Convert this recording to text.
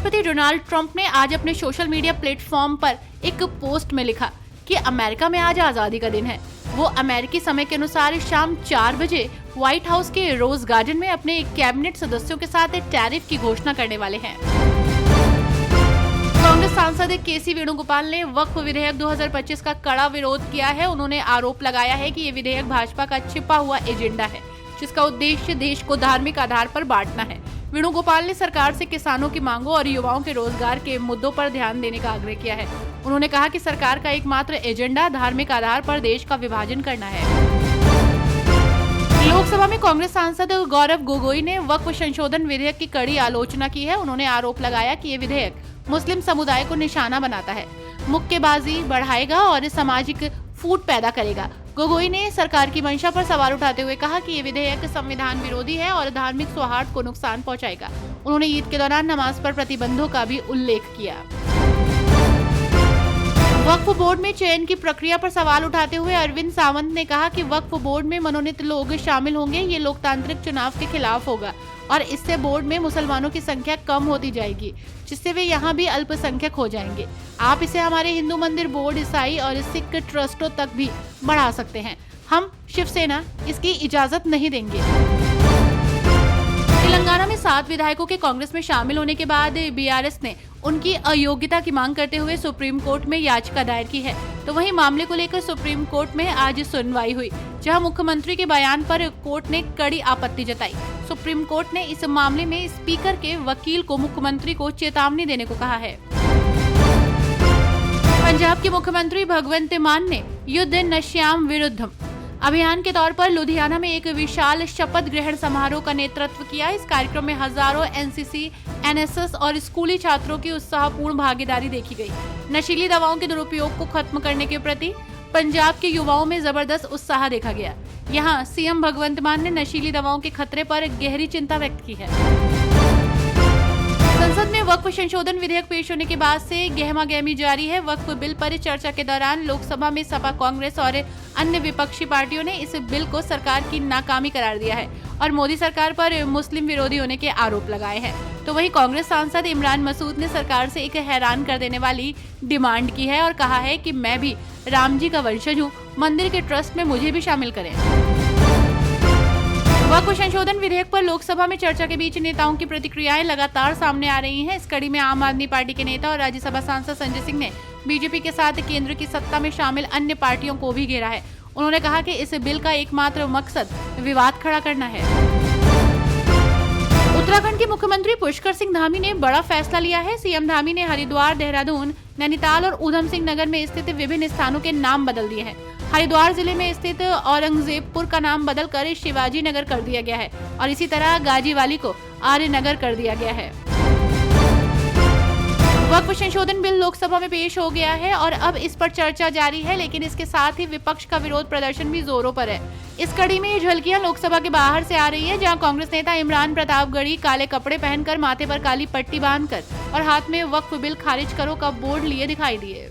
राष्ट्रपति Donald Trump ने आज अपने सोशल मीडिया प्लेटफॉर्म पर एक पोस्ट में लिखा कि अमेरिका में आज आजादी का दिन है। वो अमेरिकी समय के अनुसार शाम 4 बजे व्हाइट हाउस के रोज गार्डन में अपने कैबिनेट सदस्यों के साथ टैरिफ की घोषणा करने वाले हैं। कांग्रेस सांसद केसी वेणुगोपाल ने वक्फ विधेयक 2025 का कड़ा विरोध किया है। उन्होंने आरोप लगाया है कि ये विधेयक भाजपा का छिपा हुआ एजेंडा है, जिसका उद्देश्य देश को धार्मिक आधार पर बांटना है। वेणुगोपाल ने सरकार से किसानों की मांगों और युवाओं के रोजगार के मुद्दों पर ध्यान देने का आग्रह किया है। उन्होंने कहा कि सरकार का एकमात्र एजेंडा धार्मिक आधार पर देश का विभाजन करना है। लोकसभा में कांग्रेस सांसद गौरव गोगोई ने वक्फ संशोधन विधेयक की कड़ी आलोचना की है। उन्होंने आरोप लगाया कि ये विधेयक मुस्लिम समुदाय को निशाना बनाता है, मुक्केबाजी बढ़ाएगा और सामाजिक फूट पैदा करेगा। गोगोई ने सरकार की मंशा पर सवाल उठाते हुए कहा कि ये विधेयक संविधान विरोधी है और धार्मिक सौहार्द को नुकसान पहुंचाएगा। उन्होंने ईद के दौरान नमाज पर प्रतिबंधों का भी उल्लेख किया। वक्फ बोर्ड में चयन की प्रक्रिया पर सवाल उठाते हुए अरविंद सावंत ने कहा कि वक्फ बोर्ड में मनोनीत लोग शामिल होंगे। ये लोकतांत्रिक चुनाव के खिलाफ होगा और इससे बोर्ड में मुसलमानों की संख्या कम होती जाएगी, जिससे वे यहाँ भी अल्पसंख्यक हो जाएंगे। आप इसे हमारे हिंदू मंदिर बोर्ड, ईसाई और सिख ट्रस्टों तक भी बढ़ा सकते हैं। हम शिवसेना इसकी इजाजत नहीं देंगे। तेलंगाना में 7 विधायकों के कांग्रेस में शामिल होने के बाद बीआरएस ने उनकी अयोग्यता की मांग करते हुए सुप्रीम कोर्ट में याचिका दायर की है। तो वहीं मामले को लेकर सुप्रीम कोर्ट में आज सुनवाई हुई, जहां मुख्यमंत्री के बयान पर कोर्ट ने कड़ी आपत्ति जताई। सुप्रीम कोर्ट ने इस मामले में स्पीकर के वकील को मुख्यमंत्री को चेतावनी देने को कहा है। पंजाब के मुख्यमंत्री भगवंत मान ने युद्ध नश्याम विरुद्धम अभियान के तौर पर लुधियाना में एक विशाल शपथ ग्रहण समारोह का नेतृत्व किया। इस कार्यक्रम में हजारों एनसीसी, एनएसएस और स्कूली छात्रों की उत्साहपूर्ण भागीदारी देखी गई। नशीली दवाओं के दुरुपयोग को खत्म करने के प्रति पंजाब के युवाओं में जबरदस्त उत्साह देखा गया। यहाँ सीएम भगवंत मान ने नशीली दवाओं के खतरे पर गहरी चिंता व्यक्त की है। संसद में वक्फ संशोधन विधेयक पेश होने के बाद से गहमागहमी जारी है। वक्फ बिल पर चर्चा के दौरान लोकसभा में सपा, कांग्रेस और अन्य विपक्षी पार्टियों ने इस बिल को सरकार की नाकामी करार दिया है और मोदी सरकार पर मुस्लिम विरोधी होने के आरोप लगाए हैं। तो वहीं कांग्रेस सांसद इमरान मसूद ने सरकार से एक हैरान कर देने वाली डिमांड की है और कहा है कि मैं भी राम जी का वंशज हूँ, मंदिर के ट्रस्ट में मुझे भी शामिल करें। वक्फ संशोधन विधेयक पर लोकसभा में चर्चा के बीच नेताओं की प्रतिक्रियाएं लगातार सामने आ रही हैं। इस कड़ी में आम आदमी पार्टी के नेता और राज्यसभा सांसद संजय सिंह ने बीजेपी के साथ केंद्र की सत्ता में शामिल अन्य पार्टियों को भी घेरा है। उन्होंने कहा कि इस बिल का एकमात्र मकसद विवाद खड़ा करना है। उत्तराखंड के मुख्यमंत्री पुष्कर सिंह धामी ने बड़ा फैसला लिया है। सीएम धामी ने हरिद्वार, देहरादून, नैनीताल और ऊधम सिंह नगर में स्थित विभिन्न स्थानों के नाम बदल दिए हैं। हरिद्वार जिले में स्थित औरंगजेबपुर का नाम बदलकर शिवाजी नगर कर दिया गया है और इसी तरह गाजीवाली को आर्य नगर कर दिया गया है। वक्फ संशोधन बिल लोकसभा में पेश हो गया है और अब इस पर चर्चा जारी है, लेकिन इसके साथ ही विपक्ष का विरोध प्रदर्शन भी जोरों पर है। इस कड़ी में ये झलकियां लोकसभा के बाहर से आ रही है, जहां कांग्रेस नेता इमरान प्रतापगढ़ी काले कपड़े पहनकर, माथे पर काली पट्टी बांधकर और हाथ में वक्फ बिल खारिज करो का बोर्ड लिए दिखाई दिए।